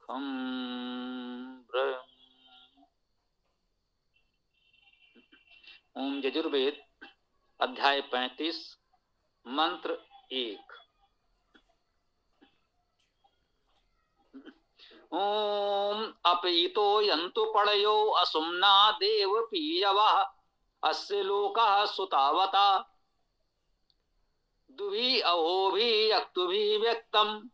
खम ब्रह्म। ओम यजुर्वेद अध्याय 35 मंत्र 1। ओम अपीतो यंतु पड़यो असुम्ना देव पीयवः अस्य लोकः सुतावता दुभि अहोभि अक्तुभि व्यक्तम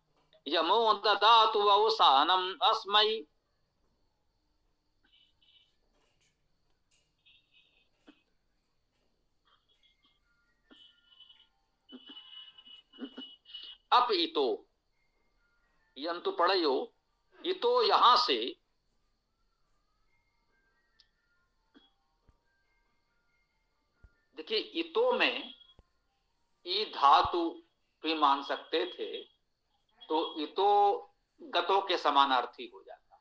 यमो ददातु अवसानम अस्मै। अप इतो यंतु पड़यो, इतो यहां से, देखिए इतो में ई धातु भी मान सकते थे तो इतो गतो के समानार्थी हो जाता।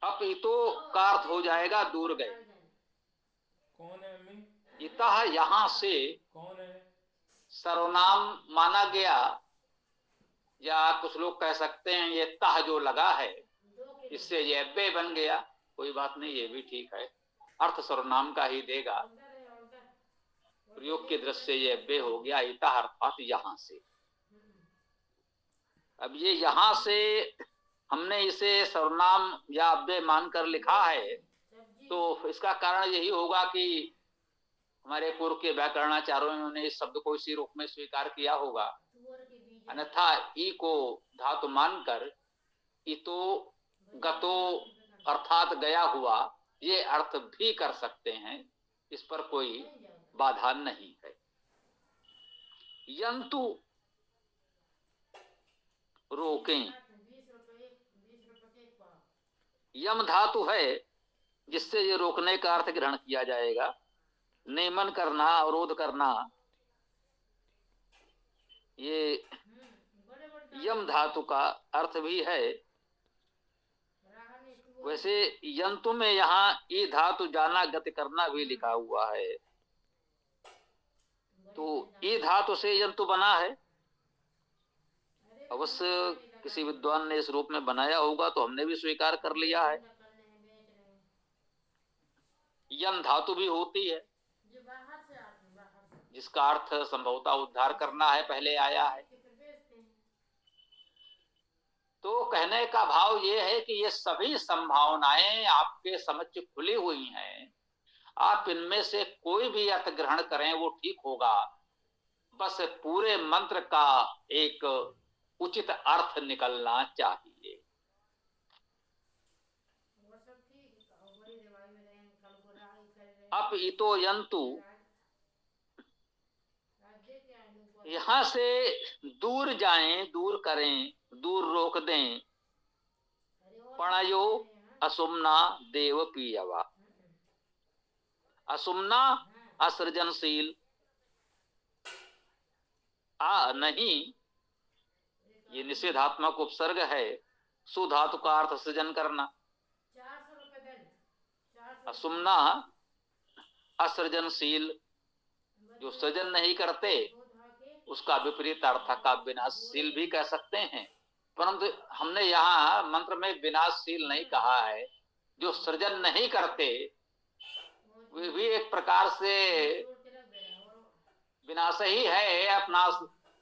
अब इतो का अर्थ हो जाएगा दूर गए। कौन है अम्मी? इतः यहां से कौन है? सर्वनाम माना गया, या कुछ लोग कह सकते हैं ये तह जो लगा है इससे ये अव्यय बन गया। कोई बात नहीं, ये भी ठीक है, अर्थ सर्वनाम का ही देगा। प्रयोग की दृष्टि से ये अव्यय हो गया इतः अर्थात यहां से। अब ये यहां से हमने इसे सर्वनाम या अव्यय मानकर लिखा है तो इसका कारण यही होगा कि हमारे पूर्व के व्याकरणाचार्यों ने इस शब्द को इसी रूप में स्वीकार किया होगा। अन्यथा ई को धातु मानकर इतो गतो अर्थात गया हुआ ये अर्थ भी कर सकते हैं, इस पर कोई बाधा नहीं है। यंतु रोकें, यम धातु है जिससे ये रोकने का अर्थ ग्रहण किया जाएगा। नियमन करना, अवरोध करना, ये यम धातु का अर्थ भी है। वैसे यंतु में यहाँ ई धातु जाना गति करना भी लिखा हुआ है, तो ई धातु से यंतु बना है। अवश्य किसी विद्वान ने इस रूप में बनाया होगा तो हमने भी स्वीकार कर लिया है। यम धातु भी होती है जिसका अर्थ संभवतः उद्धार करना है, पहले आया है। तो कहने का भाव ये है कि ये सभी संभावनाएं आपके समक्ष खुली हुई हैं, आप इनमें से कोई भी अर्थ ग्रहण करें वो ठीक होगा, बस पूरे मंत्र का एक उचित अर्थ निकलना चाहिए। अब इतो यंतु यहां से दूर जाएं, दूर करें, दूर रोक दें। पणयो असुमना देव पीयवा। असुमना असृजनशील, आ नहीं ये निषेधात्मक उपसर्ग है। सुधातु का अर्थ सृजन करना। असुमना असृजनशील, जो सृजन नहीं करते उसका विपरीत अर्थ का विनाशशील भी कह सकते हैं, परंतु हमने यहाँ मंत्र में विनाशशील नहीं कहा है। जो सृजन नहीं करते वे भी एक प्रकार से विनाश ही है। अपना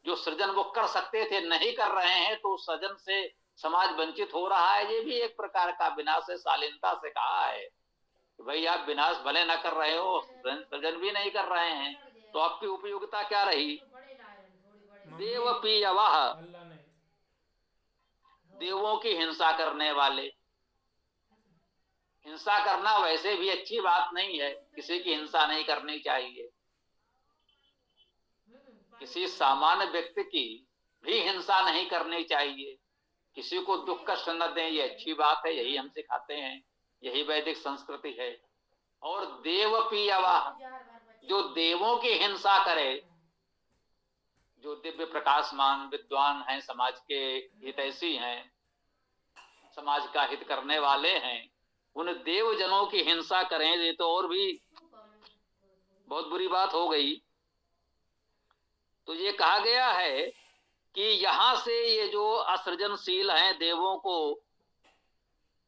जो सृजन वो कर सकते थे नहीं कर रहे हैं तो सृजन से समाज वंचित हो रहा है, ये भी एक प्रकार का विनाश है। शालीनता से कहा है कि भाई आप विनाश भले न कर रहे हो, सृजन भी नहीं कर रहे हैं, तो आपकी उपयोगिता क्या रही। देव पीयवः, अल्लाह ने देवों की हिंसा करने वाले। हिंसा करना वैसे भी अच्छी बात नहीं है, किसी की हिंसा नहीं करनी चाहिए। किसी सामान्य व्यक्ति की भी हिंसा नहीं करनी चाहिए। किसी को दुख कष्ट न दें, ये अच्छी बात है, यही हम सिखाते हैं, यही वैदिक संस्कृति है। और देव पीयवा, जो देवों की हिंसा करे, जो दिव्य प्रकाशमान विद्वान हैं, समाज के हितैषी हैं, समाज का हित करने वाले हैं, उन देवजनों की हिंसा करें, ये तो और भी बहुत बुरी बात हो गई। तो ये कहा गया है कि यहां से ये जो असृजनशील हैं, देवों को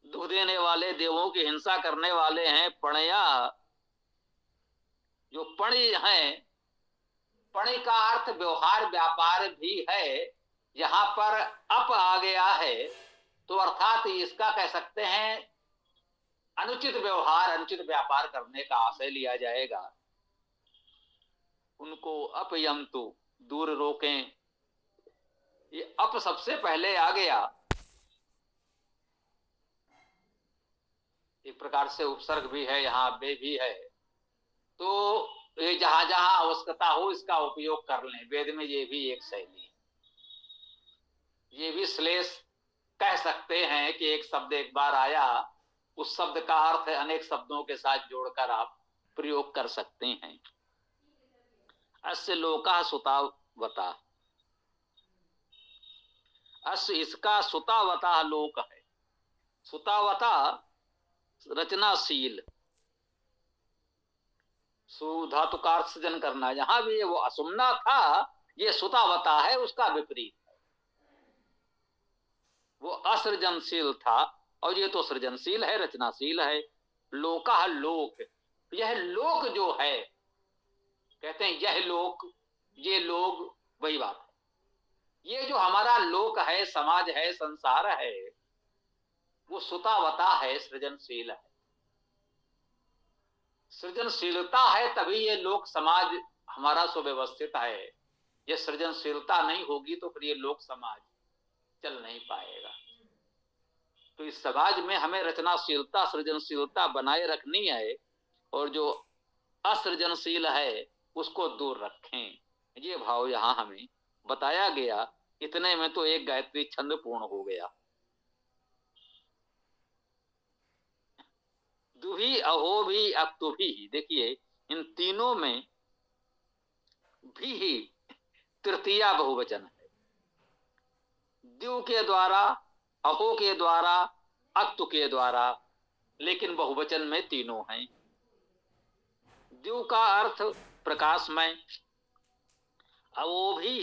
दुख देने वाले, देवों की हिंसा करने वाले हैं, पणया, जो पणि हैं, पणि का अर्थ व्यवहार व्यापार भी है। यहां पर अप आ गया है तो अर्थात इसका कह सकते हैं अनुचित व्यवहार, अनुचित व्यापार करने का आशय लिया जाएगा। उनको अपयंतु, दूर रोकें। ये अप सबसे पहले आ गया, एक प्रकार से उपसर्ग भी है, यहाँ बे भी है। तो ये जहां जहां आवश्यकता हो इसका उपयोग कर लें। वेद में ये भी एक शैली है। ये भी श्लेष कह सकते हैं कि एक शब्द एक बार आया, उस शब्द का अर्थ अनेक शब्दों के साथ जोड़कर आप प्रयोग कर सकते हैं। अस्य लोका सुतावता, अस्य इसका सुतावता लोक है। सुतावता रचनाशील, सुधातु का अर्थ सृजन करना। यहां भी वो असुमना था, ये सुतावता है, उसका विपरीत है। वो असृजनशील था और ये तो सृजनशील है, रचनाशील है। लोका लोक, यह लोक जो है, कहते हैं यह लोक, ये लोग, वही बात है। ये जो हमारा लोक है, समाज है, संसार है, वो सुतावता है, सृजनशील है। सृजनशीलता है तभी ये लोक समाज हमारा सुव्यवस्थित है। ये सृजनशीलता नहीं होगी तो फिर ये लोक समाज चल नहीं पाएगा। तो इस समाज में हमें रचनाशीलता, सृजनशीलता बनाए रखनी है और जो असृजनशील है उसको दूर रखें। ये भाव यहां हमें बताया गया। इतने में तो एक गायत्री छंद पूर्ण हो गया। दुही, अहो भी, अक्तु भी, देखिए इन तीनों में भी ही तृतीया बहुवचन है। द्यू के द्वारा, अहो के द्वारा, अक्तु के द्वारा, लेकिन बहुवचन में तीनों हैं। द्यू का अर्थ प्रकाशमय, अवो भी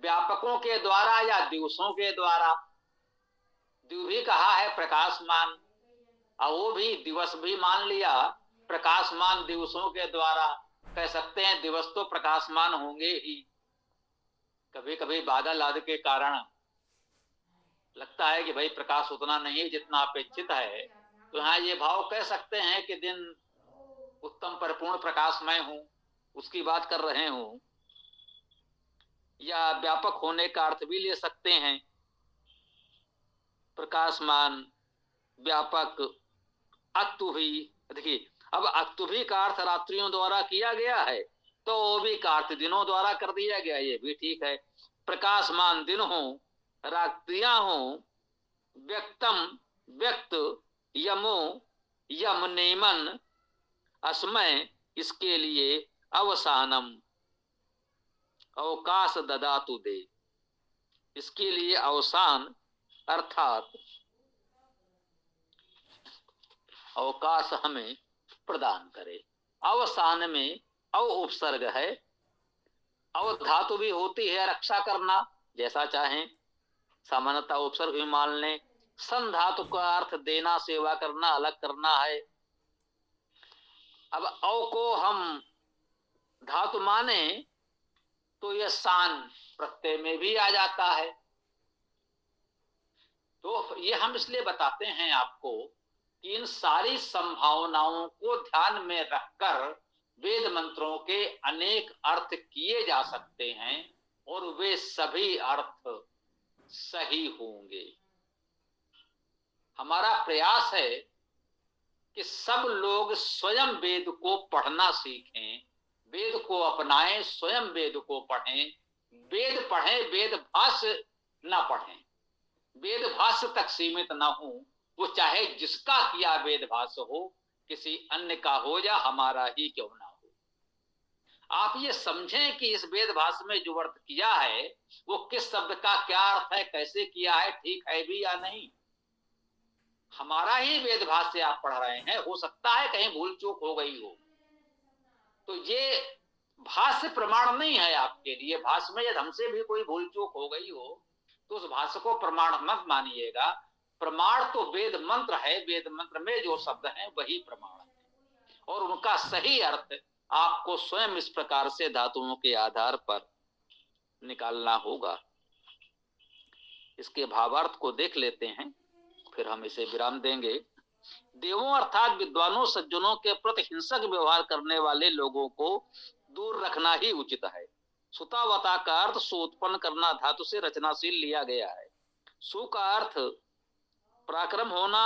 व्यापकों के द्वारा या दिवसों के द्वारा। द्यू भी कहा है प्रकाशमान, अवो भी दिवस भी मान लिया, प्रकाशमान दिवसों के द्वारा। कह सकते हैं दिवस तो प्रकाशमान होंगे ही। कभी कभी बादल आदि के कारण लगता है कि भाई प्रकाश उतना नहीं जितना अपेक्षित है, तो यहाँ ये भाव कह सकते हैं कि दिन उत्तम परिपूर्ण प्रकाशमय हूं, उसकी बात कर रहे हूं। या व्यापक होने का अर्थ भी ले सकते हैं, प्रकाशमान, व्यापक। अक्तु भी, देखिए अब अक्तु भी का अर्थ रात्रियों द्वारा किया गया है, तो वो भी का अर्थ दिनों द्वारा कर दिया गया, ये भी ठीक है। प्रकाशमान दिन हो, रात्रियां हो, व्यक्तम व्यक्त, यमो यम नेमन, अस्मय इसके लिए अवसानम, अवकाश ददातु दे, इसके लिए अवसान अर्थात अवकाश हमें प्रदान करे। अवसान में अव उपसर्ग है, अव धातु भी होती है रक्षा करना, जैसा चाहें, सामान्यतः उपसर्ग भी मान लें। सन धातु का अर्थ देना, सेवा करना, अलग करना है। अब अव को हम धातु माने तो यह सान प्रत्यय में भी आ जाता है। तो ये हम इसलिए बताते हैं आपको कि इन सारी संभावनाओं को ध्यान में रखकर वेद मंत्रों के अनेक अर्थ किए जा सकते हैं और वे सभी अर्थ सही होंगे। हमारा प्रयास है कि सब लोग स्वयं वेद को पढ़ना सीखें, वेद को अपनाएं, स्वयं वेद को पढ़ें। वेद पढ़ें, वेद भाष्य ना पढ़ें, वेद भाष्य तक सीमित ना हो। वो चाहे जिसका किया वेद भाष्य हो, किसी अन्य का हो या हमारा ही क्यों ना हो। आप ये समझें कि इस वेद भाष्य में जो अर्थ किया है वो किस शब्द का क्या अर्थ है, कैसे किया है, ठीक है भी या नहीं। हमारा ही वेद भाष्य आप पढ़ रहे हैं, हो सकता है कहीं भूल चूक हो गई हो। तो ये भाष्य प्रमाण नहीं है आपके लिए। भाष्य में यदि हमसे भी कोई भूल चूक हो गई हो तो उस भाष्य को प्रमाण मत मानिएगा। प्रमाण तो वेद मंत्र है, वेद मंत्र में जो शब्द हैं वही प्रमाण है, और उनका सही अर्थ आपको स्वयं इस प्रकार से धातुओं के आधार पर निकालना होगा। इसके भावार्थ को देख लेते हैं, फिर हम इसे विराम देंगे। देवों अर्थात विद्वानों सज्जनों के प्रति हिंसक व्यवहार करने वाले लोगों को दूर रखना ही उचित है। सुतावता का अर्थ सुउत्पन्न करना धातु से रचनाशील लिया गया है। सु का अर्थ पराक्रम होना,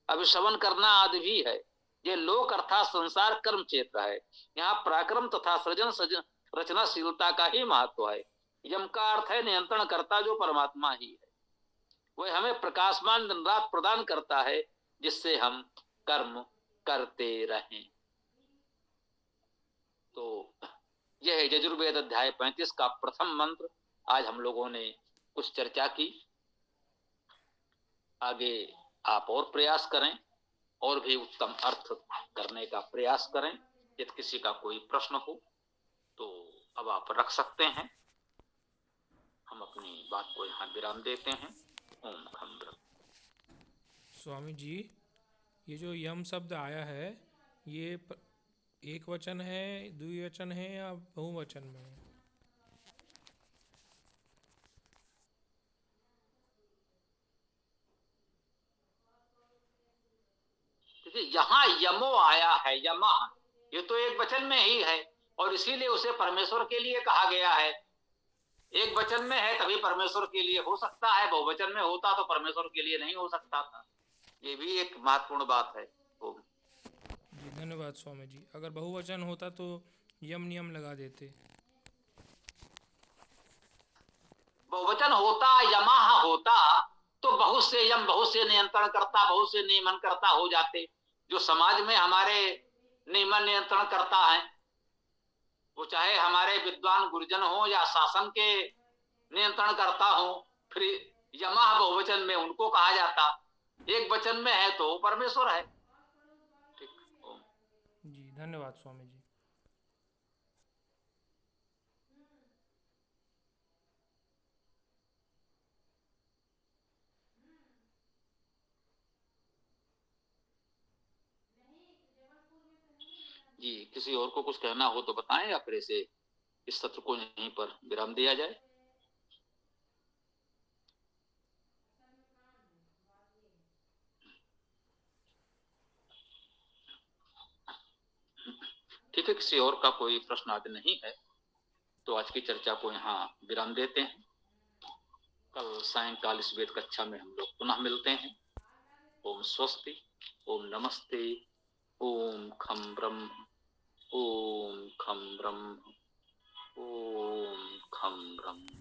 अभिशवन करना आदि भी है। ये लोक अर्थात संसार कर्म क्षेत्र है। यहाँ पराक्रम तथा सृजन रचनाशीलता का ही महत्व है। यम का अर्थ है नियंत्रण करता, जो परमात्मा ही है। वह हमें प्रकाशमान दिन रात प्रदान करता है जिससे हम कर्म करते रहें। तो यह है यजुर्वेद अध्याय 35 का प्रथम मंत्र। आज हम लोगों ने कुछ चर्चा की। आगे आप और प्रयास करें और भी उत्तम अर्थ करने का प्रयास करें। यदि किसी का कोई प्रश्न हो तो अब आप रख सकते हैं। हम अपनी बात को यहाँ विराम देते हैं। ओम खम ब्रह्म। स्वामी जी, ये जो यम शब्द आया है, ये एक वचन है, द्विवचन है या बहुवचन में है? देखिए यहाँ यमो आया है, यमा, ये तो एक वचन में ही है और इसीलिए उसे परमेश्वर के लिए कहा गया है। एक वचन में है तभी परमेश्वर के लिए हो सकता है, बहुवचन में होता तो परमेश्वर के लिए नहीं हो सकता था। ये भी एक महत्वपूर्ण बात है। ओम। जी धन्यवाद स्वामी जी। अगर बहुवचन होता तो यम नियम लगा देते। बहुवचन होता, यमाह होता तो बहुत से यम, बहुत से नियंत्रण करता, बहुत से नियमन करता हो जाते। जो समाज में हमारे नियमन नियंत्रण करता है, वो चाहे हमारे विद्वान गुरुजन हो या शासन के नियंत्रण करता हो, फिर यमाह बहुवचन में उनको कहा जाता। एक वचन में है तो परमेश्वर है। ठीक। ओम। जी धन्यवाद स्वामी जी। जी, किसी और को कुछ कहना हो तो बताएं या फिर इसे इस सत्र को यहीं पर विराम दिया जाए। ठीक है, किसी और का कोई प्रश्न आदि नहीं है तो आज की चर्चा को यहाँ विराम देते हैं। कल सायंकाल इस वेद कक्षा में हम लोग पुनः मिलते हैं। ओम स्वस्ति, ओम नमस्ते, ओम खम ब्रह्म, ओम खम ब्रह्म, ओम खम ब्रह्म।